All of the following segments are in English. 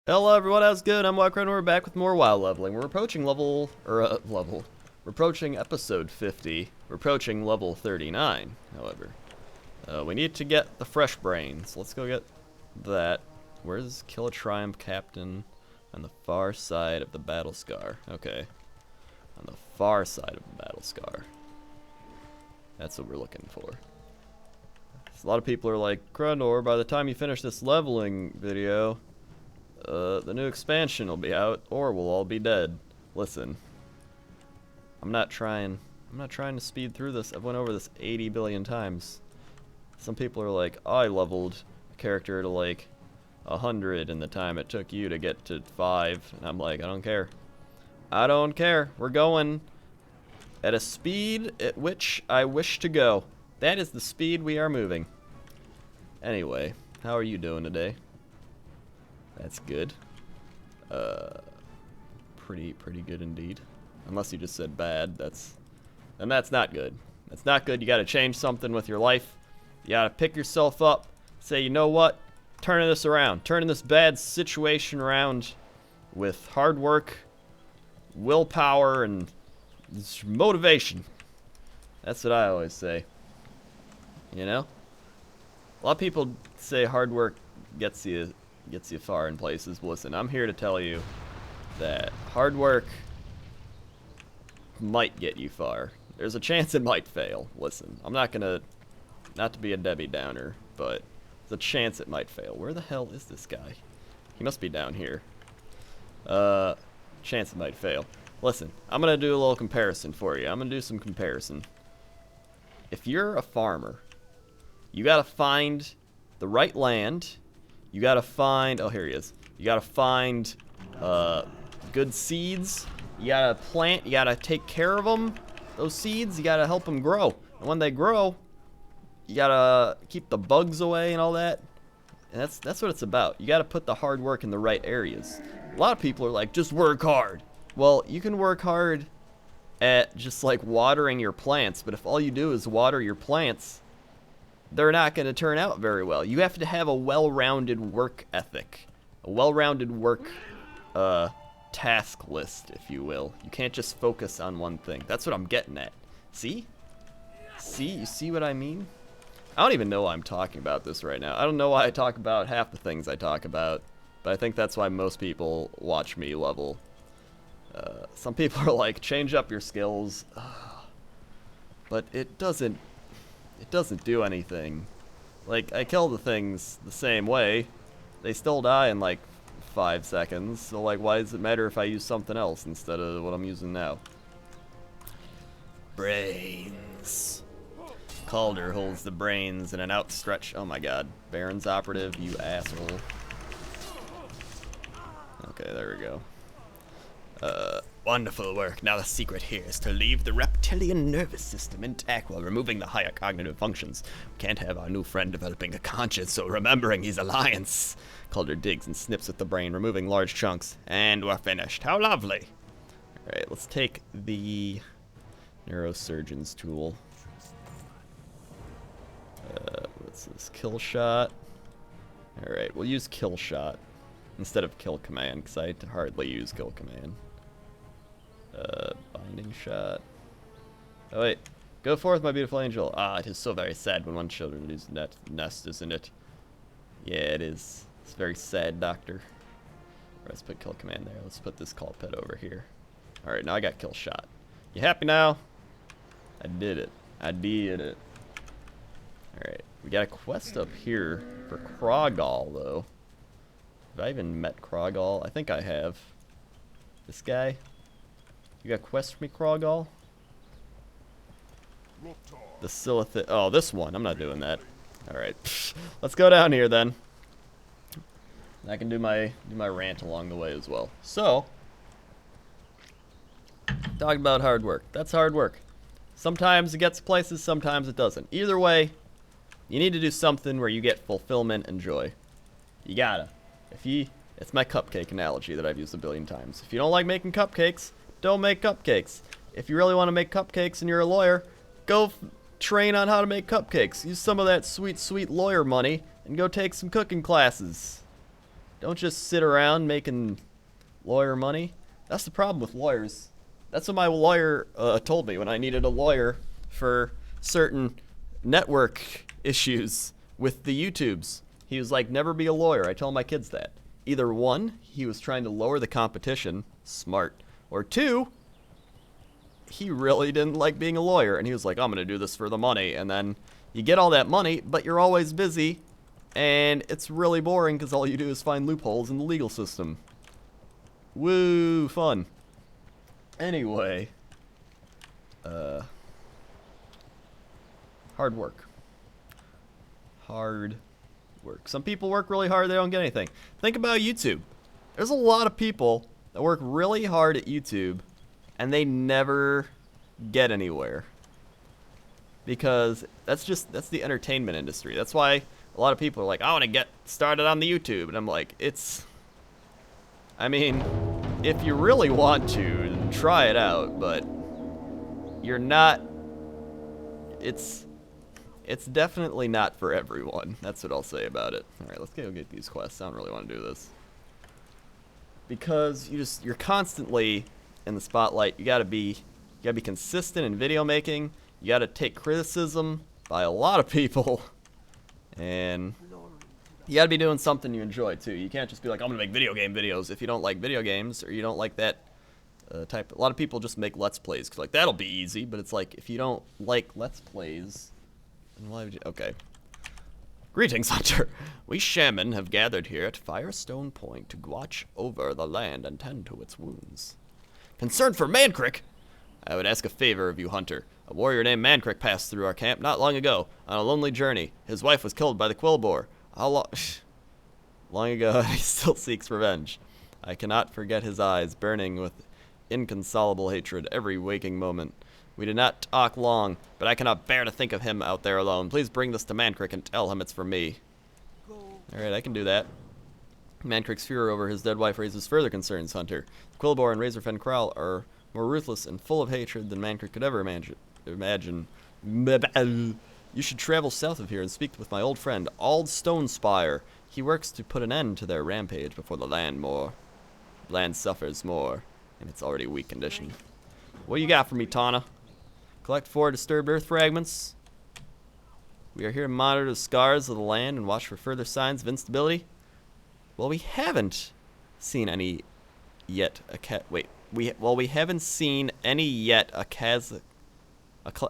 Hello everyone, how's it good? I'm WoWcrendor, we're back with more WoW leveling. We're approaching We're approaching episode 50. We're approaching level 39, however. We need to get the fresh brains. Let's go get that. Where's Kill a Triumph Captain? On the far side of the Battle Scar. Okay. On the far side of the Battle Scar. That's what we're looking for. A lot of people are like, Crendor, by the time you finish this leveling video, the new expansion will be out, or we'll all be dead. Listen, I'm not trying to speed through this. I've went over this 80 billion times. Some people are like, I leveled a character to like 100 in the time it took you to get to 5, and I'm like, I don't care. I don't care. We're going at a speed at which I wish to go. That is the speed we are moving. Anyway, how are you doing today? That's good. Pretty good indeed. Unless you just said bad, that's not good. That's not good. You gotta change something with your life. You gotta pick yourself up. Say, you know what? Turning this around. Turning this bad situation around with hard work, willpower, and motivation. That's what I always say. You know? A lot of people say hard work gets you far in places. Listen, I'm here to tell you that hard work might get you far. There's a chance it might fail. Listen, I'm not to be a Debbie Downer, but there's a chance it might fail. Where the hell is this guy? He must be down here. Chance it might fail. Listen, I'm gonna do a little comparison for you. I'm gonna do some comparison. If you're a farmer, you gotta find the right land. You gotta find, oh, here he is. You gotta find good seeds. You gotta plant, you gotta take care of them. Those seeds, you gotta help them grow. And when they grow, you gotta keep the bugs away and all that. And that's what it's about. You gotta put the hard work in the right areas. A lot of people are like, just work hard. Well, you can work hard at just like watering your plants, but if all you do is water your plants, they're not going to turn out very well. You have to have a well-rounded work ethic, a well-rounded work task list, if you will. You can't just focus on one thing. That's what I'm getting at. See? You see what I mean? I don't even know why I'm talking about this right now. I don't know why I talk about half the things I talk about, but I think that's why most people watch me level. Some people are like, change up your skills, but it doesn't do anything. Like, I kill the things the same way. They still die in like 5 seconds. So like, why does it matter if I use something else instead of what I'm using now? Brains. Calder holds the brains in an outstretched, oh my god. Baron's operative, you asshole. Okay, there we go. Wonderful work. Now the secret here is to leave the reptilian nervous system intact while removing the higher cognitive functions. We can't have our new friend developing a conscience, so remembering his alliance. Calder digs and snips at the brain, removing large chunks. And we're finished. How lovely. Alright, let's take the neurosurgeon's tool. What's this? Kill shot. Alright, we'll use kill shot instead of kill command, because I hardly use kill command. Binding shot. Oh wait, go forth, my beautiful angel. Ah, it is so very sad when one children lose nest, isn't it? Yeah, it is. It's very sad, doctor. Let's put kill command there. Let's put this call pet over here. Alright, now I got kill shot. You happy now? I did it. I did it. Alright, we got a quest up here for Krogal, though. Have I even met Krogal? I think I have. This guy? You got a quest for me, Krogal? The Silithid. Oh, this one. I'm not doing that. Alright. Let's go down here then. I can do my rant along the way as well. So, talking about hard work. That's hard work. Sometimes it gets places, sometimes it doesn't. Either way, you need to do something where you get fulfillment and joy. You gotta. It's my cupcake analogy that I've used a billion times. If you don't like making cupcakes, don't make cupcakes. If you really want to make cupcakes and you're a lawyer, go train on how to make cupcakes. Use some of that sweet, sweet lawyer money and go take some cooking classes. Don't just sit around making lawyer money. That's the problem with lawyers. That's what my lawyer told me when I needed a lawyer for certain network issues with the YouTubes. He was like, never be a lawyer. I tell my kids that. Either one, he was trying to lower the competition, smart, or two, he really didn't like being a lawyer, and he was like, I'm gonna do this for the money, and then you get all that money, but you're always busy, and it's really boring because all you do is find loopholes in the legal system. Woo, fun. Anyway, hard work. Hard work. Some people work really hard, they don't get anything. Think about YouTube. There's a lot of people that work really hard at YouTube and they never get anywhere. Because that's the entertainment industry. That's why a lot of people are like, I want to get started on the YouTube. And I'm like, I mean, if you really want to, try it out, but you're not, it's definitely not for everyone. That's what I'll say about it. All right, let's go get these quests. I don't really want to do this. Because you're constantly in the spotlight. You gotta be consistent in video making. You gotta take criticism by a lot of people. And you gotta be doing something you enjoy too. You can't just be like, I'm gonna make video game videos if you don't like video games or you don't like that type. A lot of people just make Let's Plays because like that'll be easy, but it's like if you don't like Let's Plays, then why would you? Okay. Greetings, Hunter. We shaman have gathered here at Firestone Point to watch over the land and tend to its wounds. Concerned for MANKRIK? I would ask a favor of you, Hunter. A warrior named MANKRIK passed through our camp not long ago on a lonely journey. His wife was killed by the quill boar. How long ago, he still seeks revenge. I cannot forget his eyes burning with inconsolable hatred every waking moment. We did not talk long, but I cannot bear to think of him out there alone. Please bring this to MANKRIK and tell him it's from me. Alright, I can do that. MANKRIK's fear over his dead wife raises further concerns, Hunter. Quillboar and Razorfen Kraul are more ruthless and full of hatred than MANKRIK could ever imagine. You should travel south of here and speak with my old friend, Ald Stonespire. He works to put an end to their rampage before the land suffers more in its already weak condition. What you got for me, Tana? Collect 4 disturbed earth fragments. We are here to monitor the scars of the land and watch for further signs of instability. Well, we haven't seen any yet. We haven't seen any yet.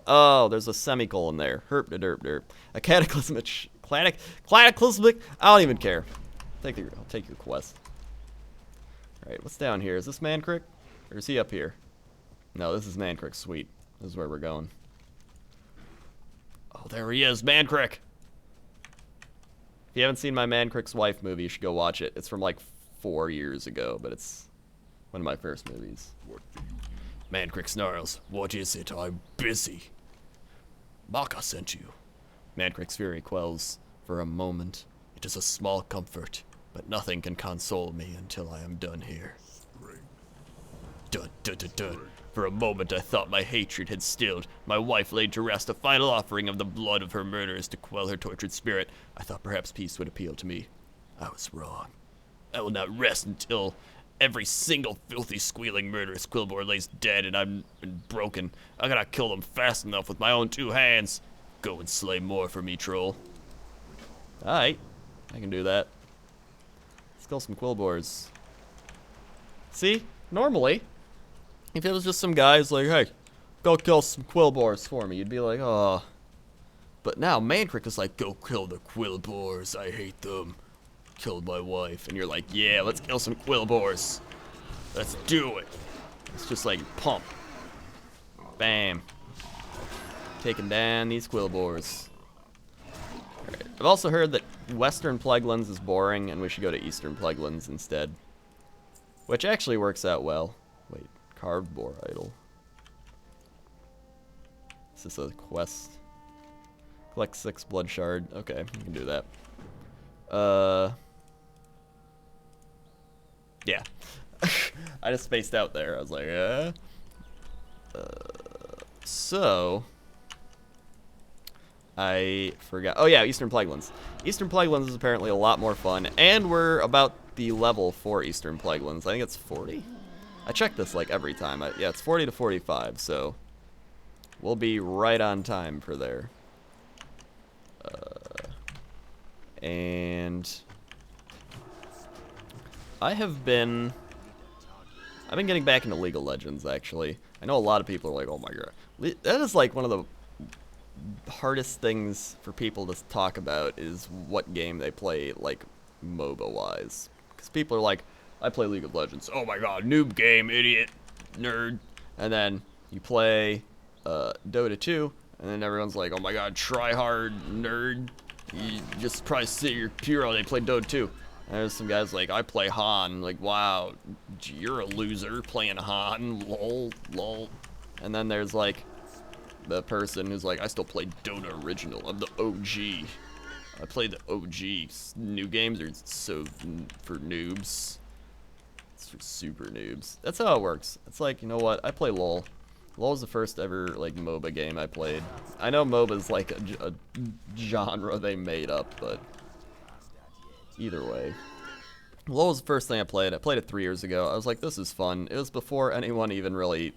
Oh, there's a semicolon there. Herp de derp derp. A cataclysmic. I don't even care. I'll take your quest. All right, what's down here? Is this MANKRIK, or is he up here? No, this is MANKRIK. Sweet. This is where we're going. Oh, there he is, MANKRIK. If you haven't seen my MANKRIK's Wife movie, you should go watch it. It's from like 4 years ago, but it's one of my first movies. MANKRIK snarls. What is it? I'm busy. Maka sent you. MANKRIK's fury quells for a moment. It is a small comfort, but nothing can console me until I am done here. Dun, dun, dun, dun. For a moment I thought my hatred had stilled. My wife laid to rest, a final offering of the blood of her murderers to quell her tortured spirit. I thought perhaps peace would appeal to me. I was wrong. I will not rest until every single filthy, squealing, murderous quillboar lays dead and I'm broken. I gotta kill them fast enough with my own 2 hands. Go and slay more for me, troll. Alright, I can do that. Let's kill some quillboars. See, normally, if it was just some guys like, hey, go kill some quillboars for me, you'd be like, oh. But now MANKRIK is like, go kill the quillboars, I hate them. Killed my wife. And you're like, yeah, let's kill some quillboars. Let's do it. It's just like, pump. Bam. Taking down these quillboars. Alright. I've also heard that Western Plaguelands is boring and we should go to Eastern Plaguelands instead. Which actually works out well. Wait. Carved boar idol. Is this a quest? Collect 6 blood shard. Okay, we can do that. Yeah. I just spaced out there. I was like, so I forgot. Oh yeah, Eastern Plaguelands. Eastern Plaguelands is apparently a lot more fun, and we're about the level for Eastern Plaguelands? I think it's 40. I check this like every time. Yeah, it's 40 to 45, so we'll be right on time for there. And I've been getting back into League of Legends, actually. I know a lot of people are like, oh my god. That is like one of the hardest things for people to talk about, is what game they play, like, MOBA-wise. Because people are like, I play League of Legends. Oh my god, noob game, idiot, nerd. And then you play Dota 2, and then everyone's like, oh my god, try hard, nerd. You just probably sit your hero, they play Dota 2. And there's some guys like, I play Han. Like, wow, you're a loser playing Han. Lol, lol. And then there's like the person who's like, I still play Dota original. I'm the OG. I play the OG. New games are so for noobs. It's for super noobs. That's how it works. It's like, you know what? I play LOL. LOL was the first ever like MOBA game I played. I know MOBA's like a genre they made up, but either way. LOL was the first thing I played. I played it 3 years ago. I was like, this is fun. It was before anyone even really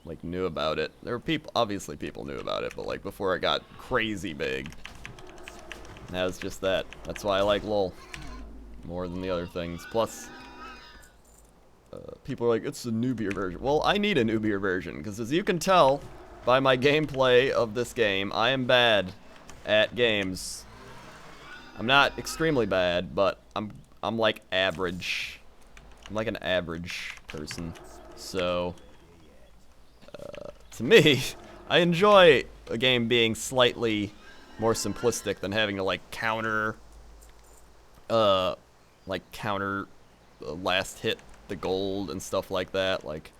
like knew about it. There were people, obviously people knew about it, but like before it got crazy big. And that was just that. That's why I like LOL more than the other things. Plus, people are like, it's a noobier version. Well, I need a noobier version, because as you can tell by my gameplay of this game, I am bad at games. I'm not extremely bad, but I'm like average. I'm like an average person. So, to me, I enjoy a game being slightly more simplistic than having to like counter last hit the gold and stuff like that. Like,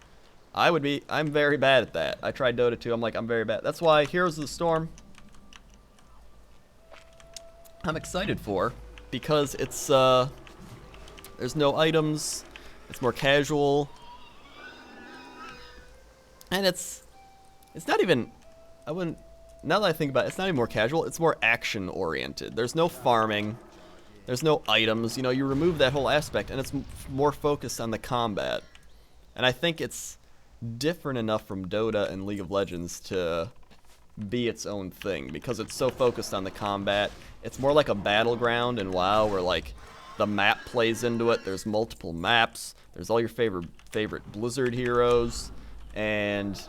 I'm very bad at that. I tried Dota 2, I'm like, I'm very bad. That's why Heroes of the Storm I'm excited for, because it's there's no items, it's more casual, and it's not even, now that I think about it, it's not even more casual, it's more action oriented. There's no farming, there's no items, you know, you remove that whole aspect and it's more focused on the combat. And I think it's different enough from Dota and League of Legends to be its own thing, because it's so focused on the combat. It's more like a battleground in WoW, where like the map plays into it. There's multiple maps, there's all your favorite Blizzard heroes, and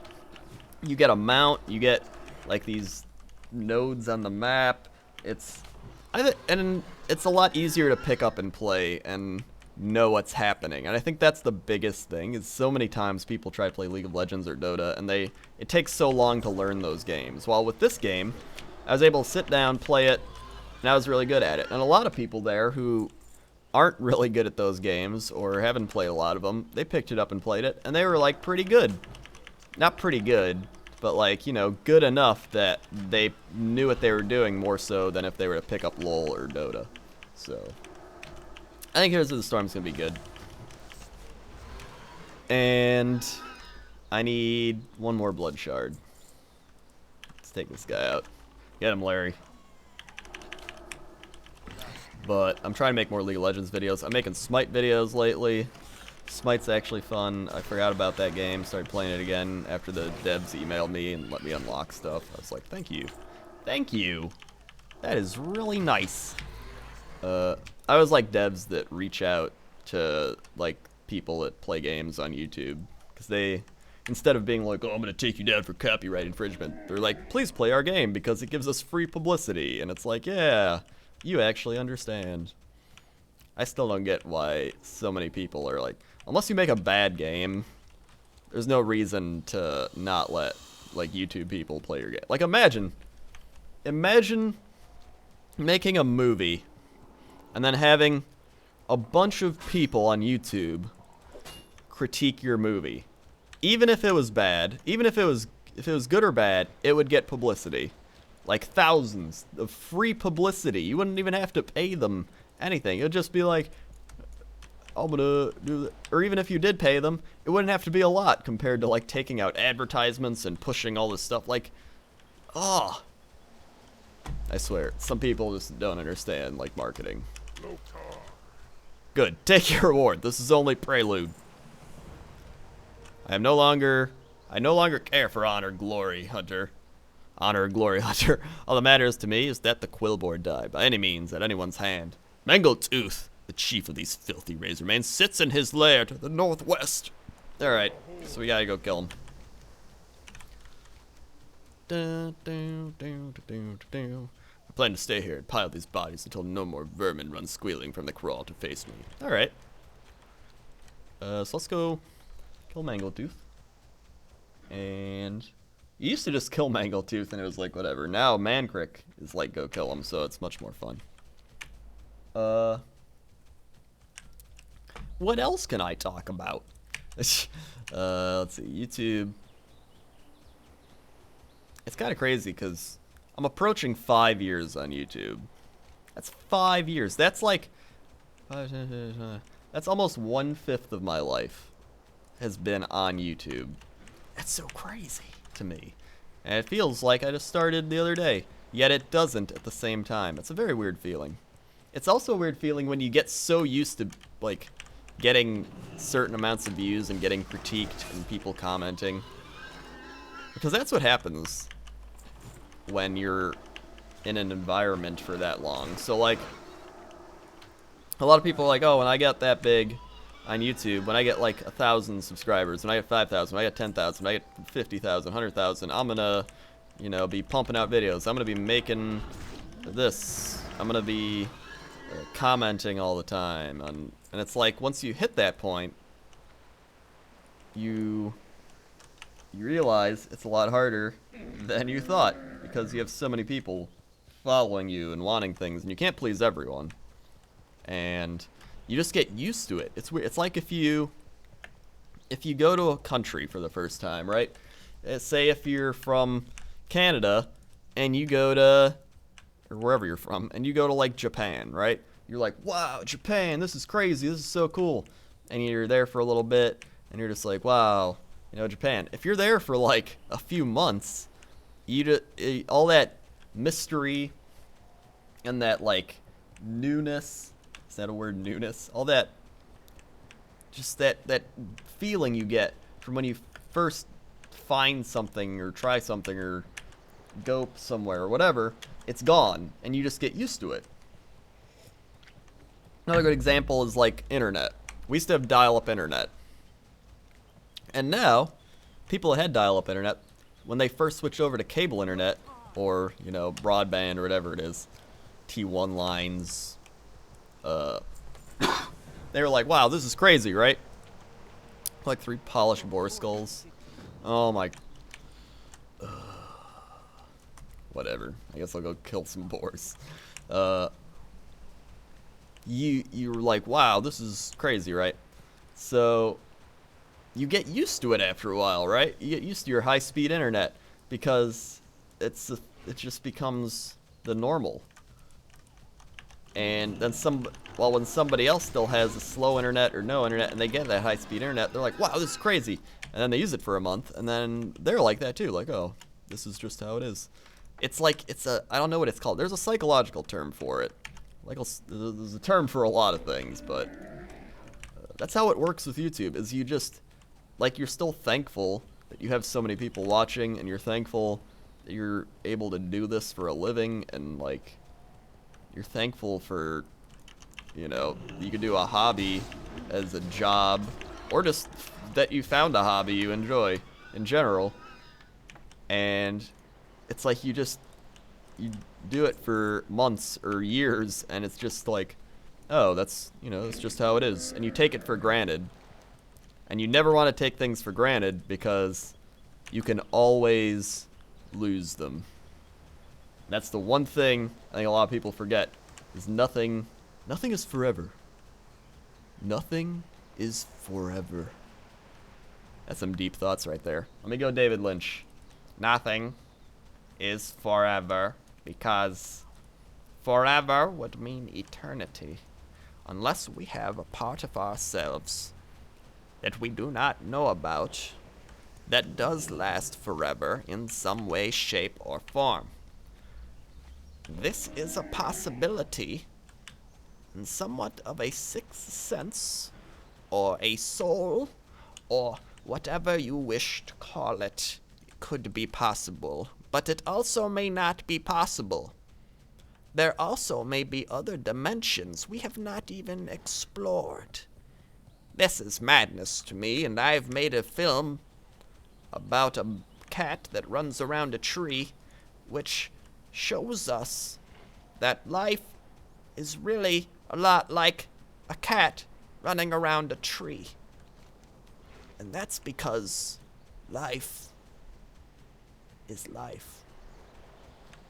you get a mount, you get like these nodes on the map. And it's a lot easier to pick up and play and know what's happening. And I think that's the biggest thing, is so many times people try to play League of Legends or Dota, and it takes so long to learn those games. While with this game, I was able to sit down, play it, and I was really good at it. And a lot of people there who aren't really good at those games or haven't played a lot of them, they picked it up and played it, and they were like pretty good. Not pretty good, but like, you know, good enough that they knew what they were doing, more so than if they were to pick up LoL or Dota. So I think Heroes of the Storm's gonna be good. And I need one more blood shard. Let's take this guy out. Get him, Larry. But I'm trying to make more League of Legends videos. I'm making Smite videos lately. Smite's actually fun. I forgot about that game. Started playing it again after the devs emailed me and let me unlock stuff. I was like, thank you. Thank you. That is really nice. I always like devs that reach out to like people that play games on YouTube, because they, instead of being like, oh, I'm gonna take you down for copyright infringement, they're like, please play our game because it gives us free publicity. And it's like, yeah, you actually understand. I still don't get why so many people are like, unless you make a bad game, there's no reason to not let like YouTube people play your game. Like, imagine making a movie and then having a bunch of people on YouTube critique your movie. Even if it was bad, even if it was good or bad, it would get publicity. Like thousands of free publicity. You wouldn't even have to pay them anything. It would just be like, I'm gonna do that. Or even if you did pay them, it wouldn't have to be a lot compared to like taking out advertisements and pushing all this stuff. Like, oh, I swear, some people just don't understand like marketing. Good. Take your reward. This is only prelude. I no longer care for honor, glory, hunter. Honor, glory, hunter. All that matters to me is that the Quillboard die by any means at anyone's hand. Mangletooth, the chief of these filthy Razormen, sits in his lair to the northwest. Alright, so we gotta go kill him. I plan to stay here and pile these bodies until no more vermin run squealing from the crawl to face me. Alright. So let's go kill Mangletooth. And you used to just kill Mangletooth and it was like whatever. Now MANKRIK is like go kill him, so it's much more fun. What else can I talk about? Let's see, YouTube. It's kind of crazy because I'm approaching 5 years on YouTube. That's 5 years. That's like, that's almost 1/5 of my life has been on YouTube. That's so crazy to me. And it feels like I just started the other day, yet it doesn't at the same time. It's a very weird feeling. It's also a weird feeling when you get so used to, like, getting certain amounts of views and getting critiqued and people commenting. Because that's what happens when you're in an environment for that long. So, like, a lot of people are like, oh, when I get that big on YouTube, when I get like 1,000 subscribers, when I get 5,000, when I get 10,000, when I get 50,000, 100,000, I'm gonna, you know, be pumping out videos. I'm gonna be making this. I'm gonna be commenting all the time. And it's like, once you hit that point, you realize it's a lot harder than you thought because you have so many people following you and wanting things, and you can't please everyone. And you just get used to it. It's weird. It's like if you go to a country for the first time, right? Say if you're from Canada and you go to, or wherever you're from, and you go to like Japan, right? You're like, wow, Japan, this is crazy, this is so cool. And you're there for a little bit, and you're just like, wow, you know, Japan. If you're there for like a few months, all that mystery and that like newness, is that a word, newness? All that, just that feeling you get from when you first find something or try something or go somewhere or whatever, it's gone, and you just get used to it. Another good example is like internet. We used to have dial-up internet. And now, people that had dial-up internet, when they first switched over to cable internet, or, you know, broadband or whatever it is, T1 lines, they were like, wow, this is crazy, right? Like 3 polished boar skulls. Oh my. Whatever. I guess I'll go kill some boars. You're like, wow, this is crazy, right? So you get used to it after a while, right? You get used to your high-speed internet because it just becomes the normal. And then when somebody else still has a slow internet or no internet and they get that high-speed internet, they're like, wow, this is crazy. And then they use it for a month, and then they're like that too, like, oh, this is just how it is. It's like, I don't know what it's called. There's a psychological term for it. Like, there's a term for a lot of things, but that's how it works with YouTube, is you just, like, you're still thankful that you have so many people watching, and you're thankful that you're able to do this for a living, and, like, you're thankful for, you know, you could do a hobby as a job, or just that you found a hobby you enjoy in general. And it's like you do it for months or years, and it's just like, oh, that's, you know, that's just how it is. And you take it for granted. And you never want to take things for granted because you can always lose them. That's the one thing I think a lot of people forget, is nothing is forever. Nothing is forever. That's some deep thoughts right there. Let me go David Lynch. Nothing is forever, because forever would mean eternity, unless we have a part of ourselves that we do not know about that does last forever in some way, shape, or form. This is a possibility and somewhat of a sixth sense, or a soul, or whatever you wish to call it, could be possible. But it also may not be possible. There also may be other dimensions we have not even explored. This is madness to me, and I've made a film about a cat that runs around a tree, which shows us that life is really a lot like a cat running around a tree. And that's because life is life.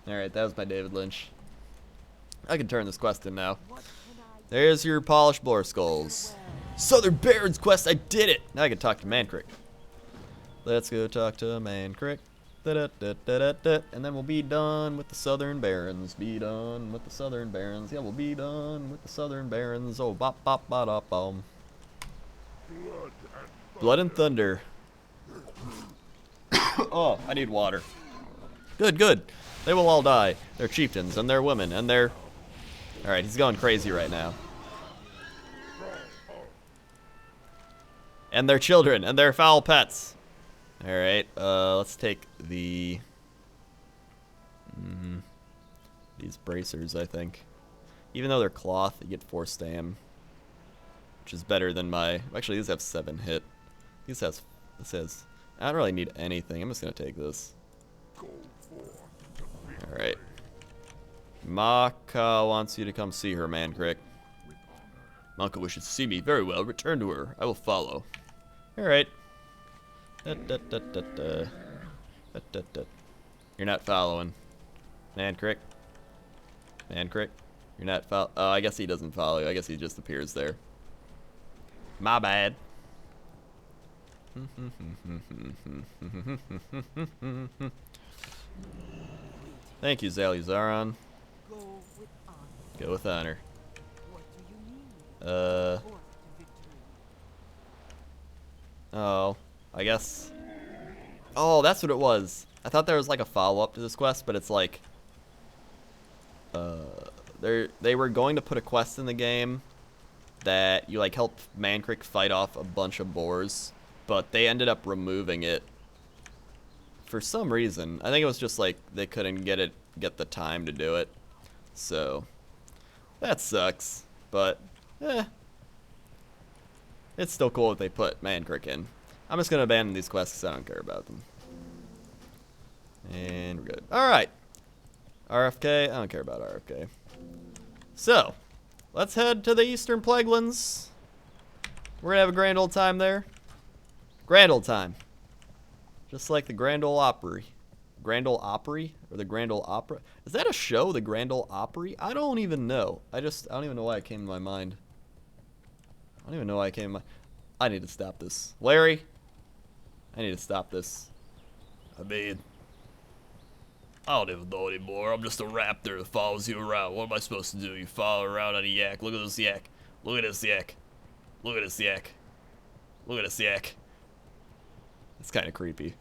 Alright, that was my David Lynch. I can turn this quest in now. There's your polished boar skulls. Southern Barons quest, I did it! Now I can talk to MANKRIK. Let's go talk to MANKRIK. And then we'll be done with the Southern Barons. Be done with the Southern Barons. Yeah, we'll be done with the Southern Barons. Oh, bop, bop, bop, bop, bom. Blood and thunder. Oh, I need water. Good, good. They will all die. They're chieftains, and they're women, and they're... Alright, he's going crazy right now. And their children, and their foul pets. Alright, let's take the... these bracers, I think. Even though they're cloth, you get 4 stam. Which is better than my... Actually, these have 7 hit. This has... I don't really need anything. I'm just gonna take this. Alright. Maka wants you to come see her, MANKRIK. Maka wishes to see me. Very well. Return to her. I will follow. Alright. You're not following. MANKRIK. MANKRIK. You're not follow. Oh, I guess he doesn't follow you. I guess he just appears there. My bad. Thank you, Zalizaron. Go with honor. Oh, I guess. Oh, that's what it was. I thought there was like a follow-up to this quest, but it's like, they were going to put a quest in the game that you like help MANKRIK fight off a bunch of boars, but they ended up removing it for some reason. I think it was just like they couldn't get the time to do it. So that sucks, but it's still cool that they put MANKRIK in. I'm just gonna abandon these quests because I don't care about them. And we're good. Alright. RFK, I don't care about RFK. So, let's head to the Eastern Plaguelands. We're gonna have a grand old time there. Grand old time. Just like the Grand Ole Opry. Grand Ole Opry? Or the Grand Ole Opera? Is that a show, the Grand Ole Opry? I don't even know. I don't even know why it came to my mind. I don't even know why it came to my... I need to stop this. Larry? I need to stop this. I mean, I don't even know anymore. I'm just a raptor that follows you around. What am I supposed to do? You follow around on a yak. Look at this yak. Look at this yak. Look at this yak. Look at this yak. It's kind of creepy.